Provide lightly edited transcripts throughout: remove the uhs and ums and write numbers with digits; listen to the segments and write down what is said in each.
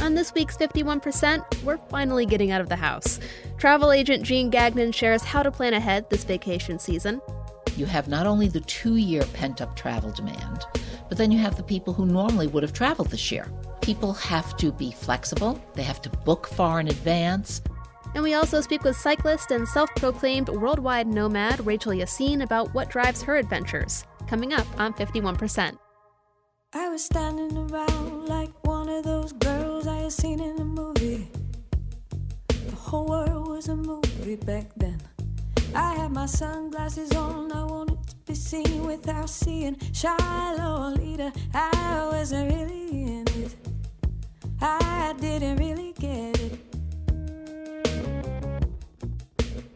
On this week's 51%, we're finally getting out of the house. Travel agent Jean Gagnon shares how to plan ahead this vacation season. You have not only the 2-year pent-up travel demand, but then you have the people who normally would have traveled this year. People have to be flexible. They have to book far in advance. And we also speak with cyclist and self-proclaimed worldwide nomad Rachel Yaseen about what drives her adventures. Coming up on 51%. I was standing around like one of those girls I had seen in a movie. The whole world was a movie back then. I had my sunglasses on, I wanted to be seen without seeing shy Lolita. I wasn't really in it, I didn't really get it.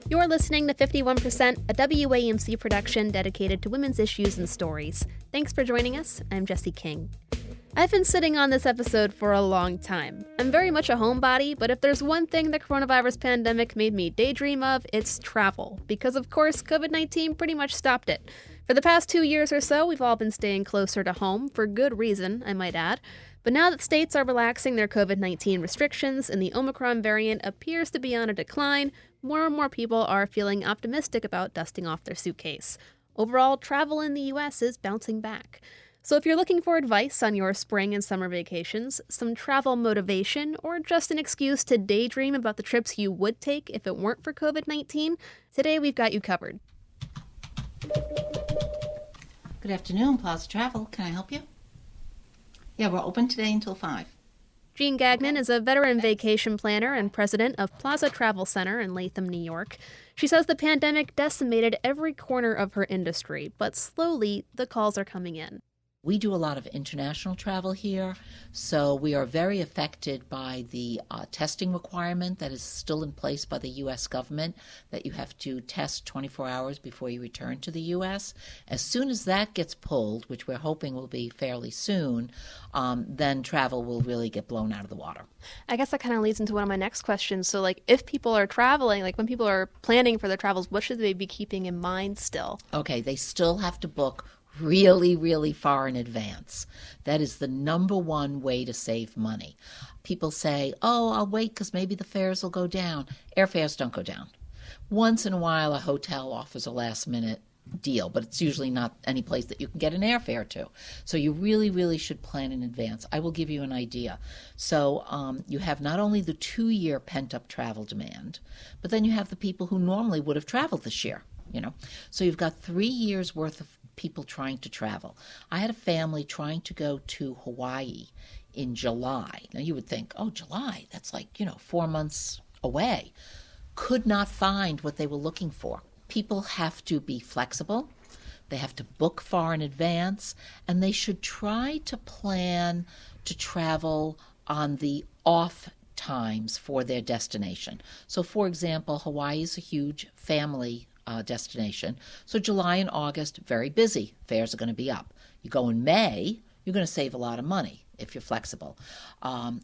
You're listening to 51%, a WAMC production dedicated to women's issues and stories. Thanks for joining us. I'm Jessie King. I've been sitting on this episode for a long time. I'm very much a homebody, but if there's one thing the coronavirus pandemic made me daydream of, it's travel. Because of course, COVID-19 pretty much stopped it. For the past 2 years or so, we've all been staying closer to home, for good reason, I might add. But now that states are relaxing their COVID-19 restrictions and the Omicron variant appears to be on a decline, more and more people are feeling optimistic about dusting off their suitcase. Overall, travel in the U.S. is bouncing back. So if you're looking for advice on your spring and summer vacations, some travel motivation, or just an excuse to daydream about the trips you would take if it weren't for COVID-19, today we've got you covered. Good afternoon, Plaza Travel. Can I help you? Yeah, we're open today until 5. Jean Gagnon is a veteran vacation planner and president of Plaza Travel Center in Latham, New York. She says the pandemic decimated every corner of her industry, but slowly the calls are coming in. We do a lot of international travel here, so we are very affected by the testing requirement that is still in place by the U.S. government, that you have to test 24 hours before you return to the U.S. As soon as that gets pulled, which we're hoping will be fairly soon, then travel will really get blown out of the water. I guess that kind of leads into one of my next questions. So, if people are traveling, when people are planning for their travels, what should they be keeping in mind still? Okay, they still have to book really, really far in advance. That is the number one way to save money. People say, oh, I'll wait because maybe the fares will go down. Airfares don't go down. Once in a while, a hotel offers a last-minute deal, but it's usually not any place that you can get an airfare to. So you really, really should plan in advance. I will give you an idea. So you have not only the 2-year pent-up travel demand, but then you have the people who normally would have traveled this year. So you've got 3 years worth of people trying to travel. I had a family trying to go to Hawaii in July. Now you would think, oh, July, that's 4 months away. Could not find what they were looking for. People have to be flexible. They have to book far in advance, and they should try to plan to travel on the off times for their destination. So for example, Hawaii is a huge family destination. So July and August, very busy. Fares are going to be up. You go in May, you're going to save a lot of money if you're flexible.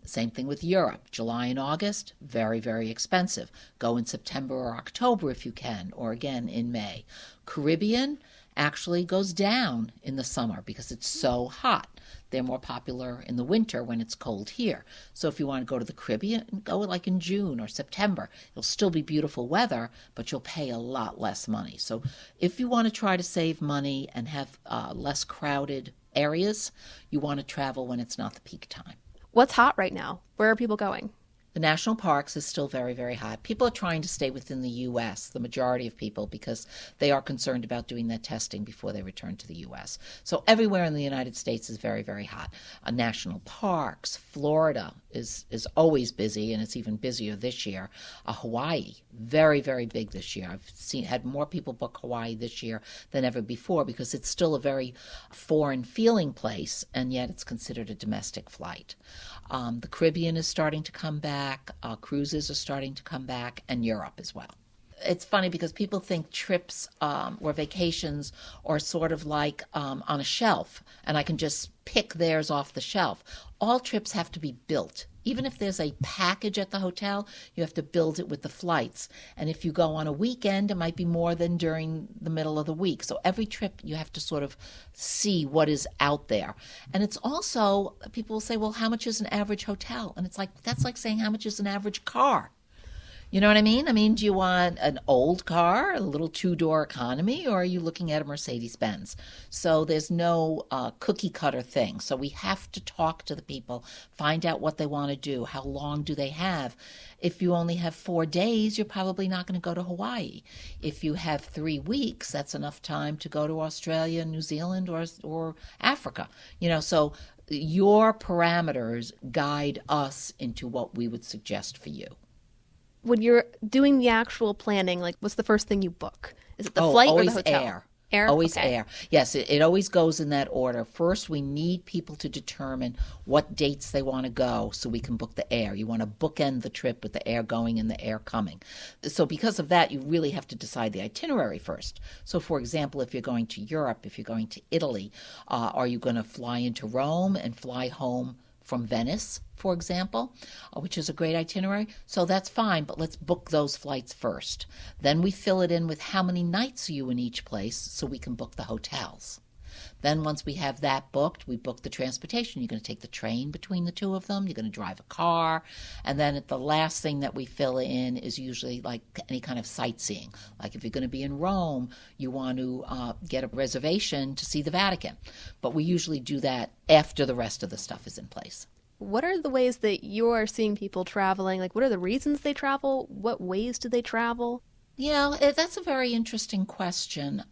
Same thing with Europe. July and August, very, very expensive. Go in September or October if you can, or again in May. Caribbean actually goes down in the summer because it's so hot. They're more popular in the winter when it's cold here. So if you want to go to the Caribbean, go in June or September. It'll still be beautiful weather, but you'll pay a lot less money. So if you want to try to save money and have less crowded areas, you want to travel when it's not the peak time. What's hot right now? Where are people going? The national parks is still very, very hot. People are trying to stay within the U.S., the majority of people, because they are concerned about doing that testing before they return to the U.S. So everywhere in the United States is very, very hot. National parks, Florida is always busy, and it's even busier this year. Hawaii, very, very big this year. I've had more people book Hawaii this year than ever before because it's still a very foreign-feeling place, and yet it's considered a domestic flight. The Caribbean is starting to come back. Cruises are starting to come back, and Europe as well. It's funny because people think trips or vacations are sort of like on a shelf, and I can just pick theirs off the shelf. All trips have to be built. Even if there's a package at the hotel, you have to build it with the flights. And if you go on a weekend, it might be more than during the middle of the week. So every trip, you have to sort of see what is out there. And it's also, people will say, well, how much is an average hotel? And it's like, that's like saying how much is an average car? You know what I mean? I mean, do you want an old car, a little two-door economy, or are you looking at a Mercedes-Benz? So there's no cookie-cutter thing. So we have to talk to the people, find out what they want to do, how long do they have. If you only have 4 days, you're probably not going to go to Hawaii. If you have 3 weeks, that's enough time to go to Australia, New Zealand, or Africa. You know, so your parameters guide us into what we would suggest for you. When you're doing the actual planning, like, what's the first thing you book? Is it the flight or the hotel? Air. Air? Always Okay. air. Yes, it always goes in that order. First, we need people to determine what dates they want to go so we can book the air. You want to bookend the trip with the air going and the air coming. So because of that, you really have to decide the itinerary first. So, for example, if you're going to Europe, if you're going to Italy, are you going to fly into Rome and fly home from Venice, for example, which is a great itinerary? So that's fine, but let's book those flights first. Then we fill it in with how many nights are you in each place so we can book the hotels. Then once we have that booked, we book the transportation. You're going to take the train between the two of them. You're going to drive a car. And then the last thing that we fill in is usually like any kind of sightseeing. Like if you're going to be in Rome, you want to get a reservation to see the Vatican. But we usually do that after the rest of the stuff is in place. What are the ways that you are seeing people traveling? Like, what are the reasons they travel? What ways do they travel? Yeah, that's a very interesting question.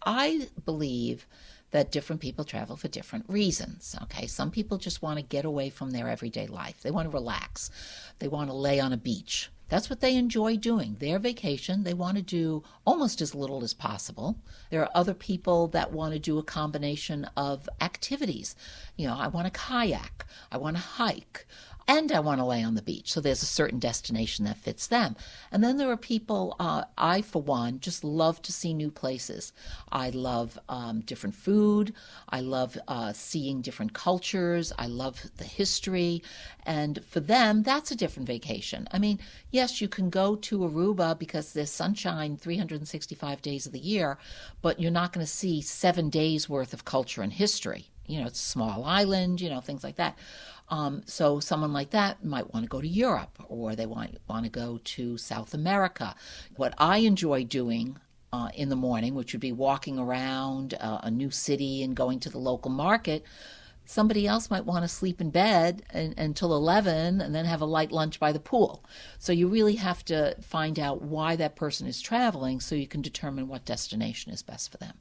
I believe that different people travel for different reasons. Okay, some people just want to get away from their everyday life. They want to relax. They want to lay on a beach. That's what they enjoy doing. Their vacation, they want to do almost as little as possible. There are other people that want to do a combination of activities. You know, I want to kayak, I want to hike, and I want to lay on the beach. So there's a certain destination that fits them. And then there are people, I, for one, just love to see new places. I love different food. I love seeing different cultures. I love the history. And for them, that's a different vacation. I mean, yes, you can go to Aruba because there's sunshine 365 days of the year, but you're not going to see 7 days worth of culture and history. You know, it's a small island, you know, things like that. So someone like that might want to go to Europe, or they want to go to South America. What I enjoy doing in the morning, which would be walking around a new city and going to the local market, somebody else might want to sleep in bed until 11 and then have a light lunch by the pool. So you really have to find out why that person is traveling so you can determine what destination is best for them.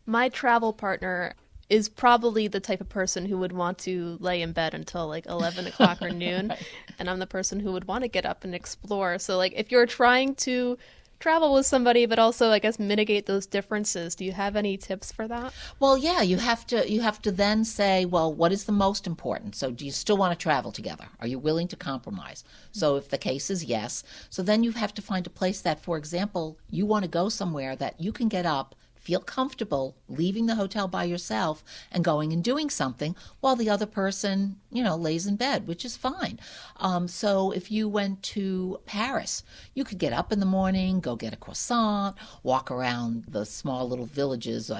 My travel partner is probably the type of person who would want to lay in bed until like 11 o'clock or noon. Right. And I'm the person who would want to get up and explore. So like if you're trying to travel with somebody, but also I guess mitigate those differences, do you have any tips for that? Well, yeah, you have to then say, well, what is the most important? So do you still want to travel together? Are you willing to compromise? So if the case is yes, so then you have to find a place that, for example, you want to go somewhere that you can get up, feel comfortable leaving the hotel by yourself and going and doing something while the other person, you know, lays in bed, which is fine. So if you went to Paris, you could get up in the morning, go get a croissant, walk around the small little villages.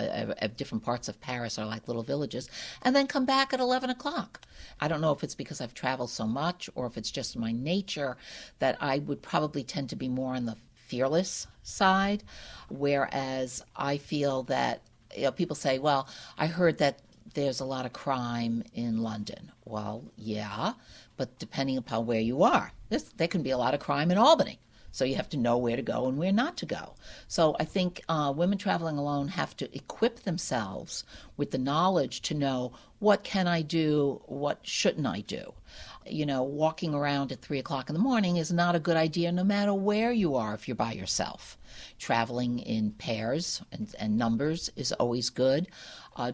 Different parts of Paris are like little villages, and then come back at 11 o'clock. I don't know if it's because I've traveled so much or if it's just my nature that I would probably tend to be more on the fearless side, whereas I feel that, you know, people say, well, I heard that there's a lot of crime in London. Well, yeah, but depending upon where you are, there can be a lot of crime in Albany. So you have to know where to go and where not to go. So I think women traveling alone have to equip themselves with the knowledge to know, what can I do, what shouldn't I do? You know, walking around at 3 o'clock in the morning is not a good idea no matter where you are if you're by yourself. Traveling in pairs and numbers is always good.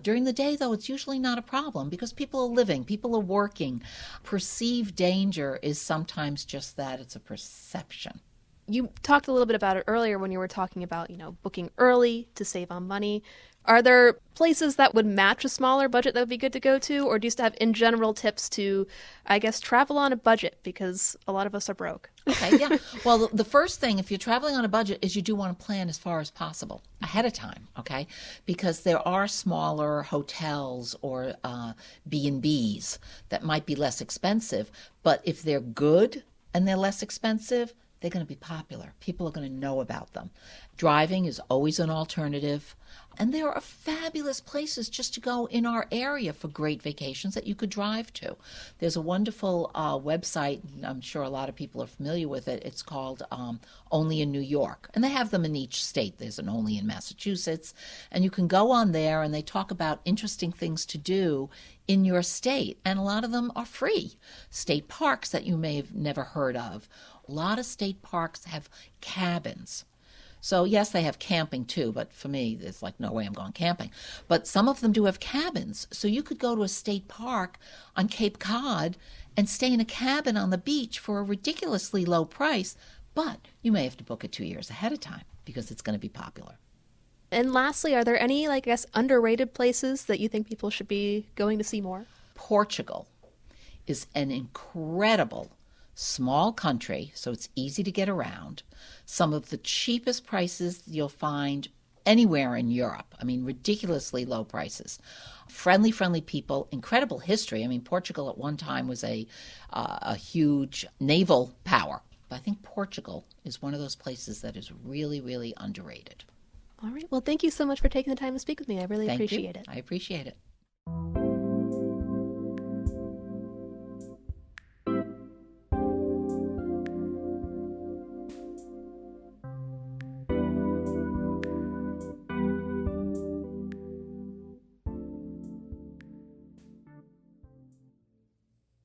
During the day, though, it's usually not a problem because people are living, people are working. Perceived danger is sometimes just that, it's a perception. You talked a little bit about it earlier when you were talking about, booking early to save on money. Are there places that would match a smaller budget that would be good to go to? Or do you just have, in general, tips to, I guess, travel on a budget? Because a lot of us are broke. Okay, yeah. Well, the first thing, if you're traveling on a budget, is you do want to plan as far as possible ahead of time, okay? Because there are smaller hotels or B&Bs that might be less expensive. But if they're good and they're less expensive, they're going to be popular. People are going to know about them. Driving is always an alternative. And there are fabulous places just to go in our area for great vacations that you could drive to. There's a wonderful website, I'm sure a lot of people are familiar with it. It's called Only in New York. And they have them in each state. There's an Only in Massachusetts. And you can go on there and they talk about interesting things to do in your state. And a lot of them are free. State parks that you may have never heard of. A lot of state parks have cabins. So, yes, they have camping, too, but for me, there's like no way I'm going camping. But some of them do have cabins. So you could go to a state park on Cape Cod and stay in a cabin on the beach for a ridiculously low price, but you may have to book it 2 years ahead of time because it's going to be popular. And lastly, are there any, underrated places that you think people should be going to see more? Portugal is an incredible small country, so it's easy to get around. Some of the cheapest prices you'll find anywhere in Europe. I mean, ridiculously low prices. Friendly people, incredible history. I mean, Portugal at one time was a huge naval power. But I think Portugal is one of those places that is really, really underrated. All right. Well, thank you so much for taking the time to speak with me. I really appreciate it. I appreciate it.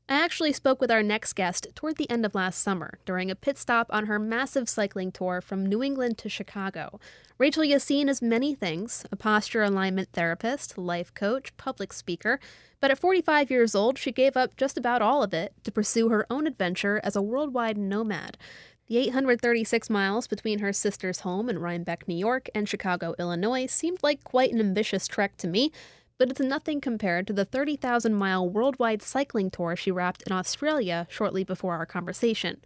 I actually spoke with our next guest toward the end of last summer during a pit stop on her massive cycling tour from New England to Chicago. Rachel Yaseen is many things: a posture alignment therapist, life coach, public speaker. But at 45 years old, she gave up just about all of it to pursue her own adventure as a worldwide nomad. The 836 miles between her sister's home in Rhinebeck, New York, and Chicago, Illinois seemed like quite an ambitious trek to me, but it's nothing compared to the 30,000-mile worldwide cycling tour she wrapped in Australia shortly before our conversation.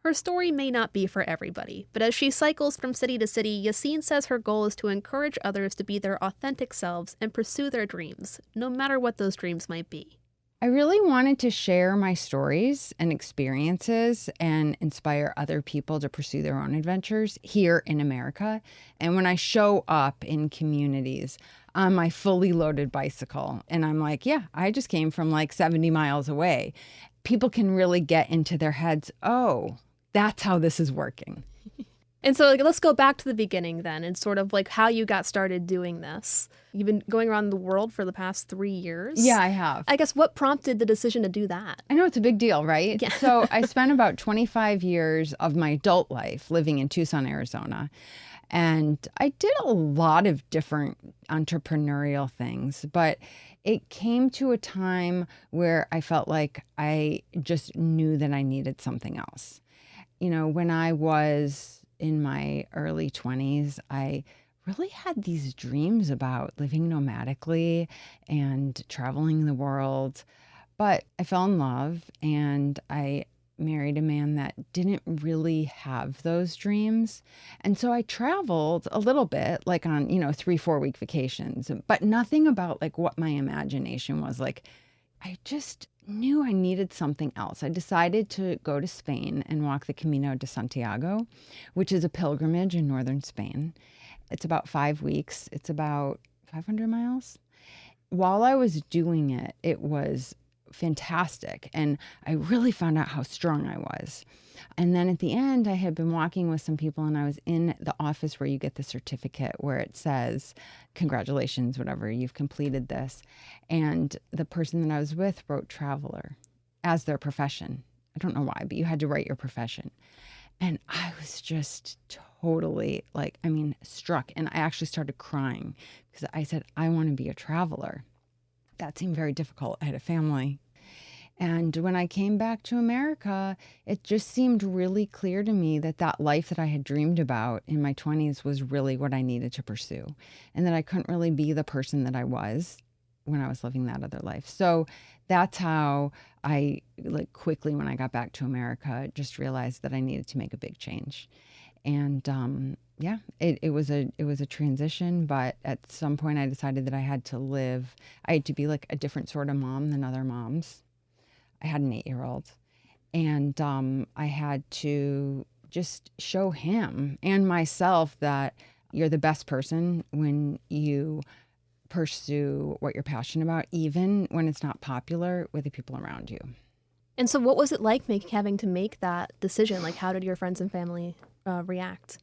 Her story may not be for everybody, but as she cycles from city to city, Yaseen says her goal is to encourage others to be their authentic selves and pursue their dreams, no matter what those dreams might be. I really wanted to share my stories and experiences and inspire other people to pursue their own adventures here in America. And when I show up in communities on my fully loaded bicycle, and I'm like, yeah, I just came from 70 miles away, people can really get into their heads, oh, that's how this is working. And so let's go back to the beginning then and sort of how you got started doing this. You've been going around the world for the past 3 years. Yeah, I have. I guess what prompted the decision to do that? I know it's a big deal, right? Yeah. So I spent about 25 years of my adult life living in Tucson, Arizona. And I did a lot of different entrepreneurial things, but it came to a time where I felt like I just knew that I needed something else. When I was in my early 20s, I really had these dreams about living nomadically and traveling the world. But I fell in love and I married a man that didn't really have those dreams. And so I traveled a little bit, on, 3-4 week vacations, but nothing about what my imagination was like. I just knew I needed something else. I decided to go to Spain and walk the Camino de Santiago, which is a pilgrimage in northern Spain. It's about 5 weeks. It's about 500 miles. While I was doing it, it was fantastic. And I really found out how strong I was. And then at the end, I had been walking with some people and I was in the office where you get the certificate where it says, congratulations, whatever, you've completed this. And the person that I was with wrote traveler as their profession. I don't know why, but you had to write your profession. And I was just totally struck. And I actually started crying because I said, I want to be a traveler. That seemed very difficult. I had a family. And when I came back to America, it just seemed really clear to me that that life that I had dreamed about in my 20s was really what I needed to pursue, and that I couldn't really be the person that I was when I was living that other life. So that's how I, like, quickly when I got back to America, just realized that I needed to make a big change. And yeah, it was a transition, but at some point I decided that I had to be like a different sort of mom than other moms. I had an 8-year-old, and I had to just show him and myself that you're the best person when you pursue what you're passionate about, even when it's not popular with the people around you. And so what was it like having to make that decision? Like, how did your friends and family react?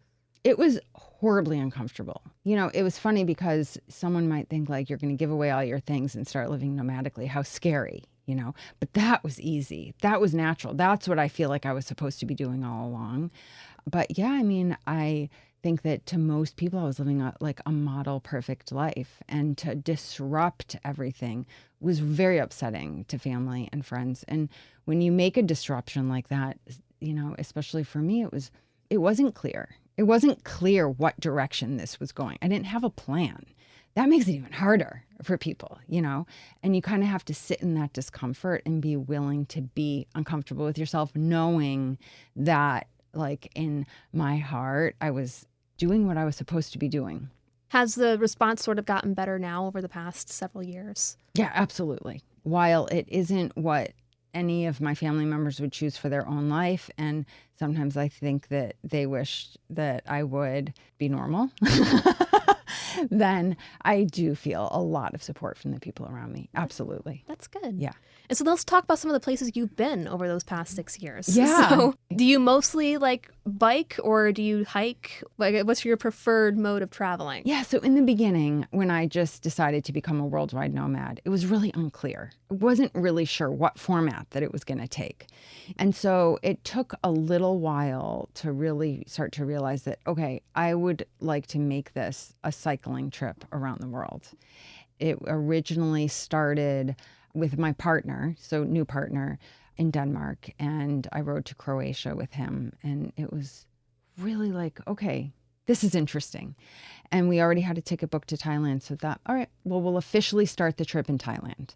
It was horribly uncomfortable. You know, it was funny because someone might think, like, you're going to give away all your things and start living nomadically. How scary, you know? But that was easy. That was natural. That's what I feel like I was supposed to be doing all along. But yeah, I mean, I think that to most people, I was living a model perfect life, and to disrupt everything was very upsetting to family and friends. And when you make a disruption like that, you know, especially for me, it wasn't clear. It wasn't clear what direction this was going. I didn't have a plan. That makes it even harder for people, you know, and you kind of have to sit in that discomfort and be willing to be uncomfortable with yourself, knowing that, like, in my heart, I was doing what I was supposed to be doing. Has the response sort of gotten better now over the past several years? Yeah, absolutely. While it isn't what any of my family members would choose for their own life, and sometimes I think that they wish that I would be normal, then I do feel a lot of support from the people around me. Absolutely. That's good. Yeah. And so let's talk about some of the places you've been over those past 6 years. Yeah. So do you mostly bike, or do you hike? Like, what's your preferred mode of traveling? Yeah. So in the beginning, when I just decided to become a worldwide nomad, it was really unclear. I wasn't really sure what format that it was going to take. And so it took a little while to really start to realize that, okay, I would like to make this a cycling trip around the world. It originally started with my partner, so new partner, in Denmark, and I rode to Croatia with him, and it was really like, okay, this is interesting. And we already had a ticket booked to Thailand, so thought, all right, well, we'll officially start the trip in Thailand,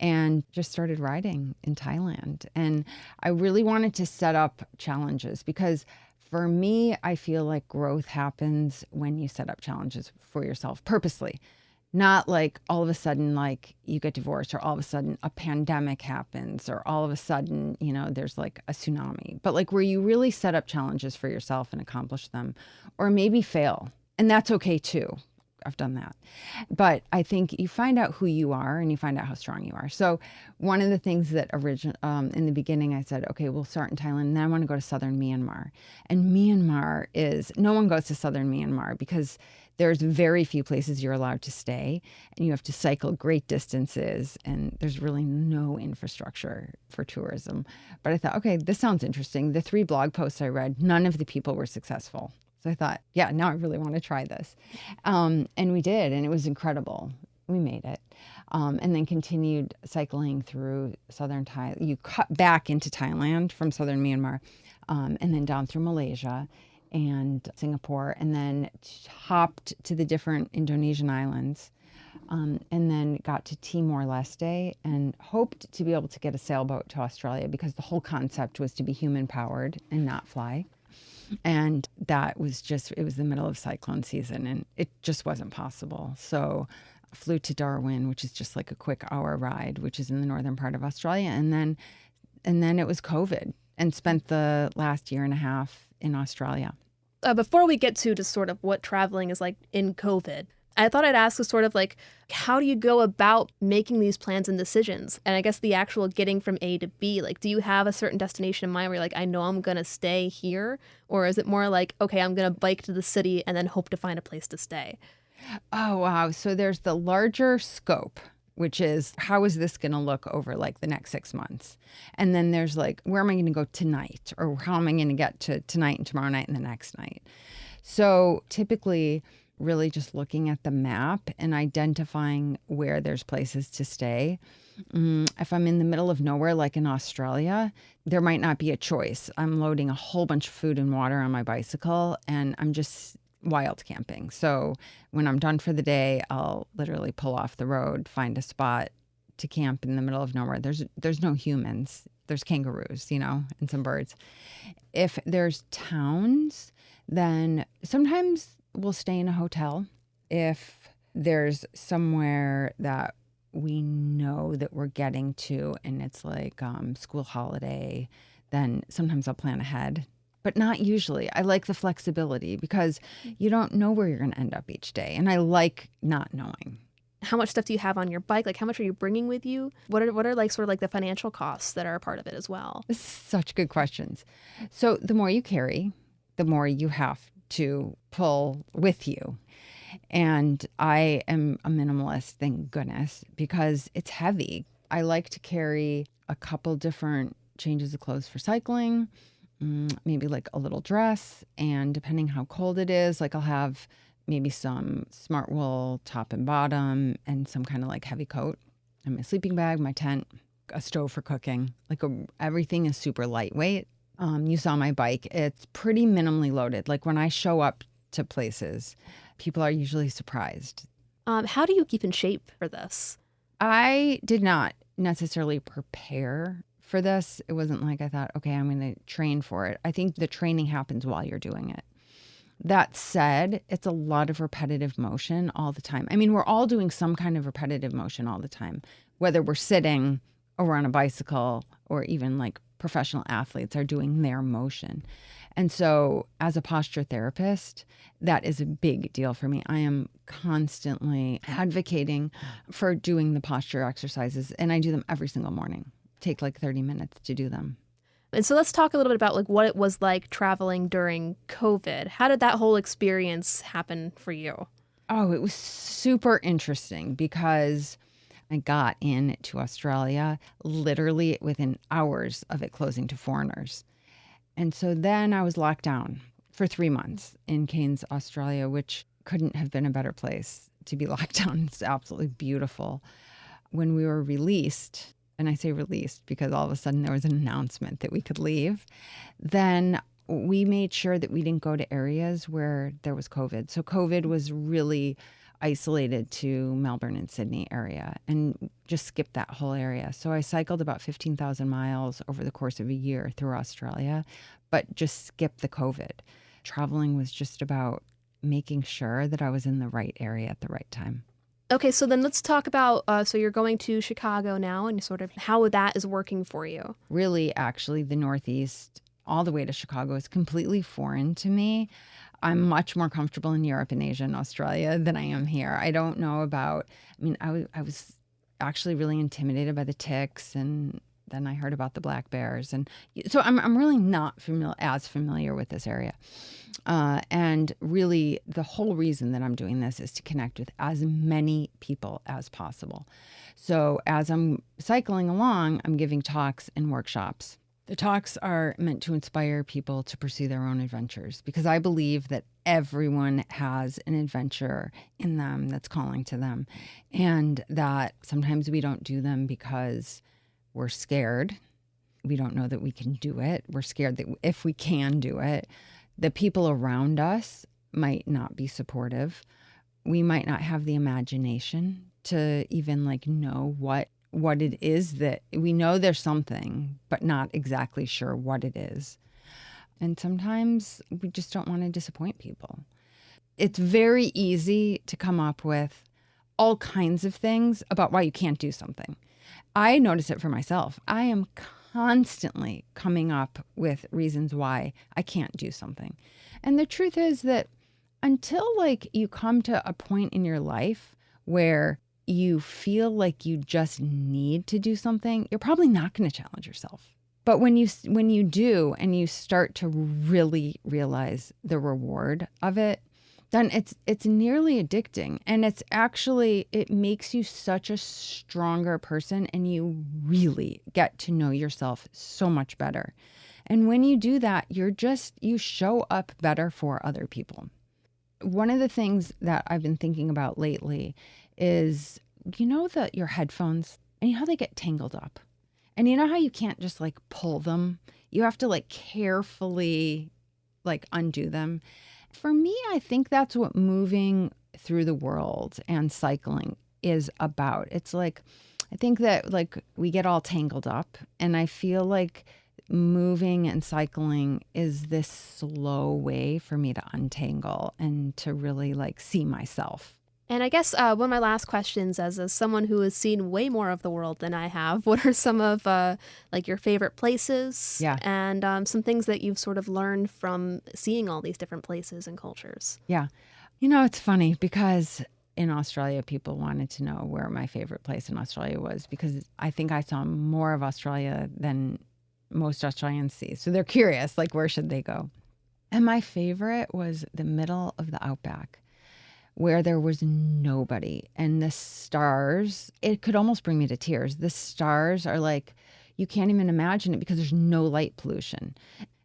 and just started riding in Thailand. And I really wanted to set up challenges, because for me, I feel like growth happens when you set up challenges for yourself purposely. Not like all of a sudden, like, you get divorced, or all of a sudden a pandemic happens, or all of a sudden, you know, there's like a tsunami. But like where you really set up challenges for yourself and accomplish them, or maybe fail. And that's okay too. I've done that. But I think you find out who you are, and you find out how strong you are. So one of the things that in the beginning, I said, okay, we'll start in Thailand, and then I want to go to southern Myanmar. And Myanmar no one goes to southern Myanmar because there's very few places you're allowed to stay, and you have to cycle great distances, and there's really no infrastructure for tourism. But I thought, okay, this sounds interesting. The 3 blog posts I read, none of the people were successful. So I thought, yeah, now I really want to try this. And we did, and it was incredible. We made it. And then continued cycling through southern Thailand. You cut back into Thailand from southern Myanmar, and then down through Malaysia and Singapore, and then hopped to the different Indonesian islands, and then got to Timor-Leste, and hoped to be able to get a sailboat to Australia, because the whole concept was to be human-powered and not fly. And that was it was the middle of cyclone season, and it just wasn't possible. So I flew to Darwin, which is just like a quick hour ride, which is in the northern part of Australia. And then it was COVID, and spent the last year and a half in Australia. Before we get to just sort of what traveling is like in COVID, I thought I'd ask sort of like, how do you go about making these plans and decisions? And I guess the actual getting from A to B, like, do you have a certain destination in mind where you're like, I know I'm going to stay here? Or is it more like, okay, I'm going to bike to the city and then hope to find a place to stay? Oh, wow. So there's the larger scope, which is, how is this going to look over like the next 6 months? And then there's like, where am I going to go tonight? Or how am I going to get to tonight and tomorrow night and the next night? So typically really just looking at the map and identifying where there's places to stay. If I'm in the middle of nowhere, like in Australia, there might not be a choice. I'm loading a whole bunch of food and water on my bicycle, and I'm just wild camping. So when I'm done for the day, I'll literally pull off the road, find a spot to camp in the middle of nowhere. There's no humans. There's kangaroos, and some birds. If there's towns, then sometimes we'll stay in a hotel. If there's somewhere that we know that we're getting to and it's like school holiday, then sometimes I'll plan ahead, but not usually. I like the flexibility because you don't know where you're going to end up each day. And I like not knowing. How much stuff do you have on your bike? Like, how much are you bringing with you? What are like sort of like the financial costs that are a part of it as well? Such good questions. So the more you carry, the more you have to pull with you. And I am a minimalist, thank goodness, because it's heavy. I like to carry a couple different changes of clothes for cycling, maybe like a little dress. And depending how cold it is, like I'll have maybe some smart wool top and bottom and some kind of like heavy coat and my sleeping bag, my tent, a stove for cooking. Everything is super lightweight. You saw my bike. It's pretty minimally loaded. Like when I show up to places, people are usually surprised. How do you keep in shape for this? I did not necessarily prepare for this. It wasn't like I thought, okay, I'm going to train for it. I think the training happens while you're doing it. That said, it's a lot of repetitive motion all the time. I mean, we're all doing some kind of repetitive motion all the time, whether we're sitting or we're on a bicycle or even like professional athletes are doing their motion. And so as a posture therapist, that is a big deal for me. I am constantly advocating for doing the posture exercises, and I do them every single morning. Take like 30 minutes to do them. And so let's talk a little bit about like what it was like traveling during COVID. How did that whole experience happen for you? Oh, it was super interesting because I got into Australia literally within hours of it closing to foreigners. And so then I was locked down for 3 months in Cairns, Australia, which couldn't have been a better place to be locked down. It's absolutely beautiful. When we were released, and I say released because all of a sudden there was an announcement that we could leave, then we made sure that we didn't go to areas where there was COVID. So COVID was really isolated to Melbourne and Sydney area and just skipped that whole area. So I cycled about 15,000 miles over the course of a year through Australia, but just skipped the COVID. Traveling was just about making sure that I was in the right area at the right time. Okay, so then let's talk about, so you're going to Chicago now and sort of how that is working for you. Really, actually, the Northeast, all the way to Chicago is completely foreign to me. I'm much more comfortable in Europe and Asia and Australia than I am here. I don't know about, I was actually really intimidated by the ticks, and then I heard about the black bears. And so I'm really not as familiar with this area. And really, the whole reason that I'm doing this is to connect with as many people as possible. So as I'm cycling along, I'm giving talks and workshops. The talks are meant to inspire people to pursue their own adventures because I believe that everyone has an adventure in them that's calling to them, and that sometimes we don't do them because we're scared. We don't know that we can do it. We're scared that if we can do it, the people around us might not be supportive. We might not have the imagination to even know what it is that we know there's something, but not exactly sure what it is. And sometimes we just don't want to disappoint people. It's very easy to come up with all kinds of things about why you can't do something. I notice it for myself. I am constantly coming up with reasons why I can't do something. And the truth is that until you come to a point in your life where you feel like you just need to do something, you're probably not going to challenge yourself. But when you do and you start to really realize the reward of it, then it's nearly addicting. And it makes you such a stronger person, and you really get to know yourself so much better. And when you do that, you show up better for other people. One of the things that I've been thinking about lately is, that your headphones, and how they get tangled up. And you know how you can't just like pull them? You have to like carefully like undo them. For me, I think that's what moving through the world and cycling is about. It's like, I think that like we get all tangled up, and I feel like moving and cycling is this slow way for me to untangle and to really like see myself. And I guess one of my last questions, as someone who has seen way more of the world than I have, what are some of like your favorite places? Yeah. And some things that you've sort of learned from seeing all these different places and cultures? Yeah. It's funny because in Australia, people wanted to know where my favorite place in Australia was, because I think I saw more of Australia than most Australians see. So they're curious, like, where should they go? And my favorite was the middle of the outback, where there was nobody. And the stars, it could almost bring me to tears. The stars are like, you can't even imagine it because there's no light pollution.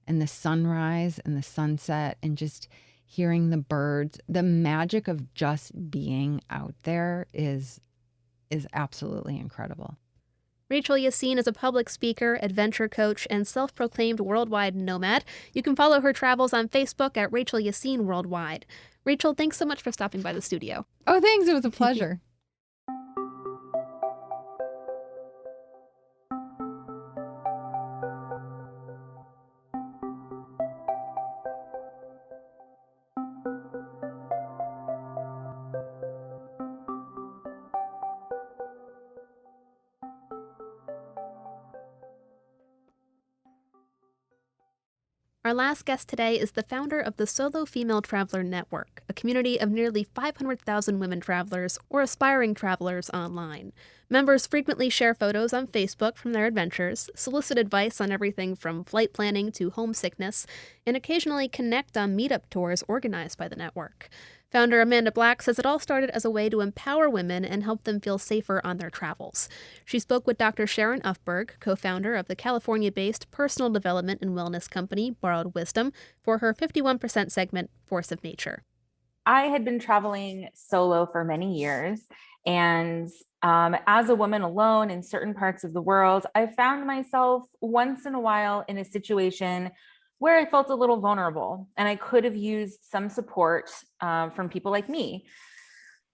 And the sunrise and the sunset and just hearing the birds, the magic of just being out there is absolutely incredible. Rachel Yaseen is a public speaker, adventure coach, and self-proclaimed worldwide nomad. You can follow her travels on Facebook at Rachel Yaseen Worldwide. Rachel, thanks so much for stopping by the studio. Oh, thanks. It was a pleasure. Our last guest today is the founder of the Solo Female Traveler Network, a community of nearly 500,000 women travelers or aspiring travelers online. Members frequently share photos on Facebook from their adventures, solicit advice on everything from flight planning to homesickness, and occasionally connect on meetup tours organized by the network. Founder Amanda Black says it all started as a way to empower women and help them feel safer on their travels. She spoke with Dr. Sharon Ufberg, co-founder of the California-based personal development and wellness company Borrowed Wisdom, for her 51% segment, Force of Nature. I had been traveling solo for many years, and as a woman alone in certain parts of the world, I found myself once in a while in a situation where I felt a little vulnerable, and I could have used some support from people like me.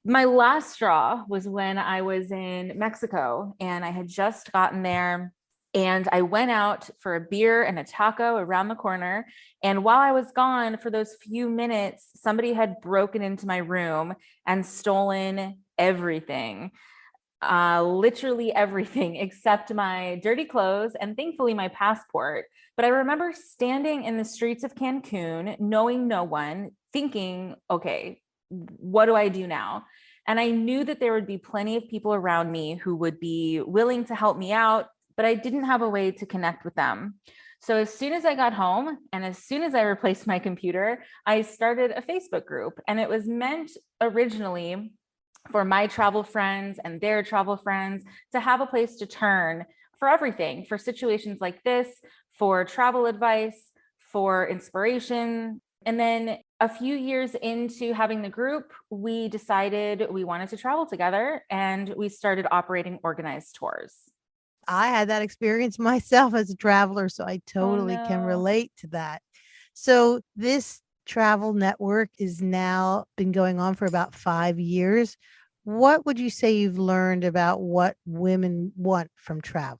My last straw was when I was in Mexico, and I had just gotten there, and I went out for a beer and a taco around the corner. And while I was gone for those few minutes, somebody had broken into my room and stolen everything. Literally everything except my dirty clothes and thankfully my passport. But I remember standing in the streets of Cancun, knowing no one, thinking, okay, what do I do now? And I knew that there would be plenty of people around me who would be willing to help me out, but I didn't have a way to connect with them. So as soon as I got home and as soon as I replaced my computer, I started a Facebook group, and it was meant originally for my travel friends and their travel friends to have a place to turn for everything, for situations like this, for travel advice, for inspiration. And then a few years into having the group, we decided we wanted to travel together, and we started operating organized tours. I had that experience myself as a traveler, so I totally can relate to that. So this travel network is now been going on for about 5 years. What would you say you've learned about what women want from travel?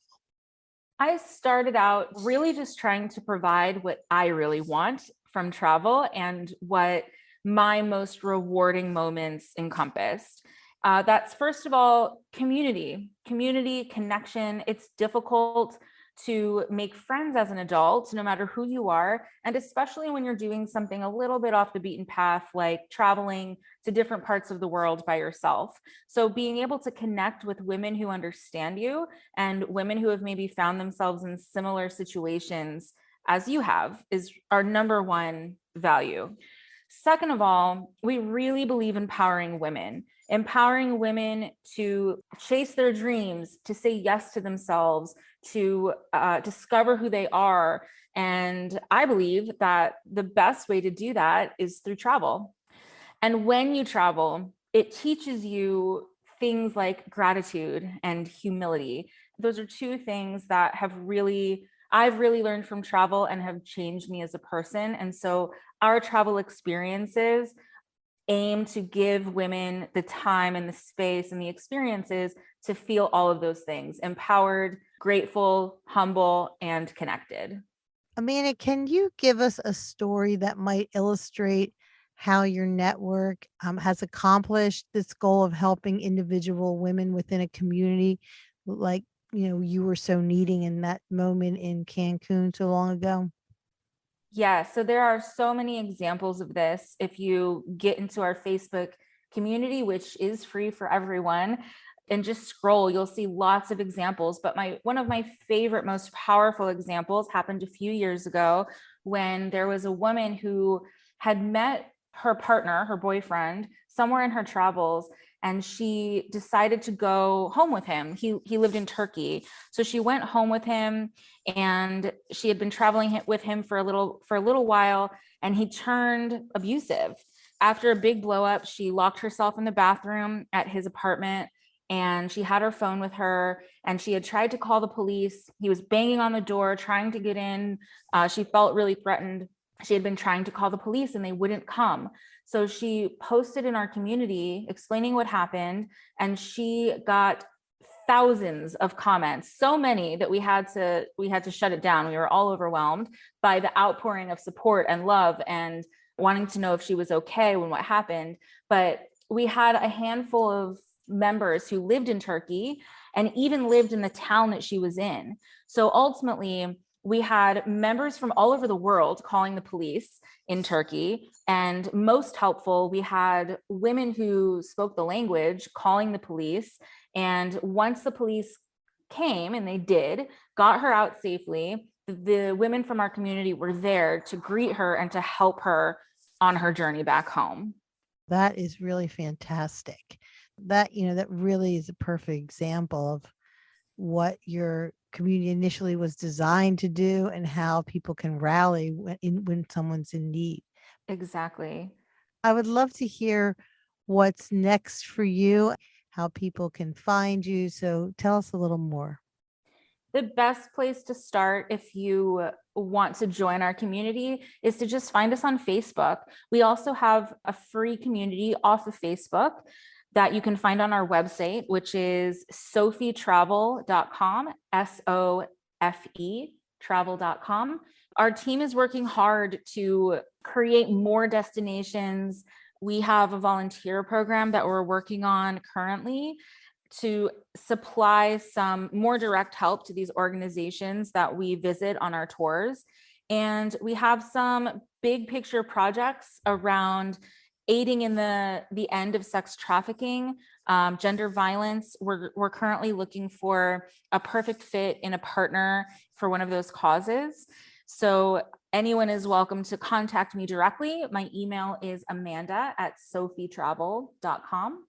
I started out really just trying to provide what I really want from travel and what my most rewarding moments encompassed. That's first of all, community, connection. It's difficult to make friends as an adult, no matter who you are, and especially when you're doing something a little bit off the beaten path, like traveling to different parts of the world by yourself. So being able to connect with women who understand you and women who have maybe found themselves in similar situations as you have is our number one value. Second of all, we really believe in empowering women to chase their dreams, to say yes to themselves, to discover who they are. And I believe that the best way to do that is through travel. And when you travel, it teaches you things like gratitude and humility. Those are two things that I've really learned from travel and have changed me as a person. And so our travel experiences aim to give women the time and the space and the experiences to feel all of those things: empowered, grateful, humble, and connected. Amanda, can you give us a story that might illustrate how your network has accomplished this goal of helping individual women within a community, like, you were so needing in that moment in Cancun so long ago? Yeah, so there are so many examples of this. If you get into our Facebook community, which is free for everyone, and just scroll, you'll see lots of examples. But one of my favorite, most powerful examples happened a few years ago when there was a woman who had met her partner, her boyfriend, somewhere in her travels, and she decided to go home with him. He lived in Turkey. So she went home with him, and she had been traveling with him for a little while, and he turned abusive. After a big blow up, she locked herself in the bathroom at his apartment, and she had her phone with her, and she had tried to call the police. He was banging on the door, trying to get in. She felt really threatened. She had been trying to call the police and they wouldn't come. So she posted in our community explaining what happened, and she got thousands of comments, so many that we had to shut it down. We were all overwhelmed by the outpouring of support and love and wanting to know if she was okay when what happened. But we had a handful of members who lived in Turkey and even lived in the town that she was in. So ultimately, we had members from all over the world calling the police in Turkey. And most helpful, we had women who spoke the language calling the police. And once the police came, and they did, got her out safely, the women from our community were there to greet her and to help her on her journey back home. That is really fantastic. That really is a perfect example of what your community initially was designed to do and how people can rally when someone's in need. Exactly. I would love to hear what's next for you, how people can find you. So tell us a little more. The best place to start if you want to join our community is to just find us on Facebook. We also have a free community off of Facebook that you can find on our website, which is sofetravel.com, SOFE travel.com. Our team is working hard to create more destinations. We have a volunteer program that we're working on currently to supply some more direct help to these organizations that we visit on our tours. And we have some big picture projects around aiding in the end of sex trafficking, gender violence. We're currently looking for a perfect fit in a partner for one of those causes. So anyone is welcome to contact me directly. My email is amanda@sofetravel.com.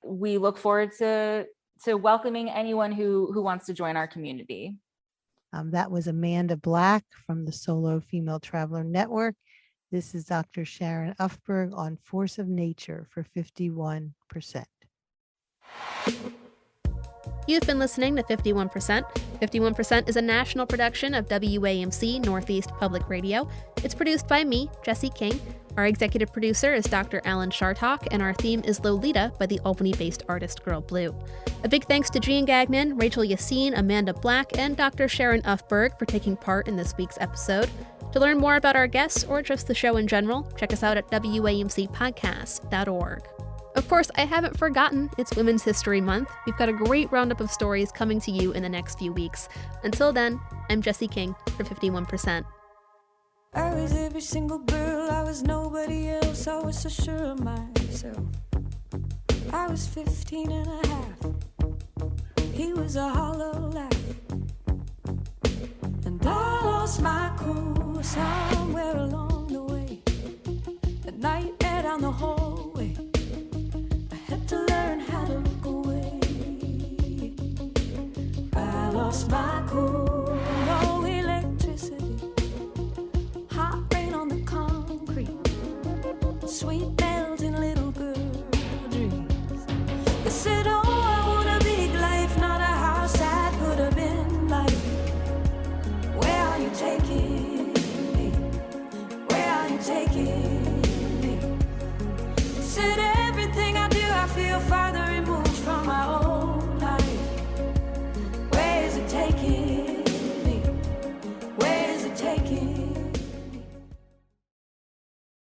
We look forward to welcoming anyone who wants to join our community. That was Amanda Black from the Solo Female Traveler Network. This is Dr. Sharon Ufberg on Force of Nature for 51%. You've been listening to 51%. 51% is a national production of WAMC Northeast Public Radio. It's produced by me, Jesse King. Our executive producer is Dr. Alan Chartock, and our theme is Lolita by the Albany-based artist Girl Blue. A big thanks to Jean Gagnon, Rachel Yaseen, Amanda Black, and Dr. Sharon Ufberg for taking part in this week's episode. To learn more about our guests or just the show in general, check us out at WAMCpodcast.org. Of course, I haven't forgotten it's Women's History Month. We've got a great roundup of stories coming to you in the next few weeks. Until then, I'm Jesse King for 51%. I was every single girl, I was nobody else, I was so sure of myself. I was 15 and a half, he was a hollow laugh. And I lost my cool somewhere along the way. At night and down the hallway, I had to learn how to look away. I lost my cool.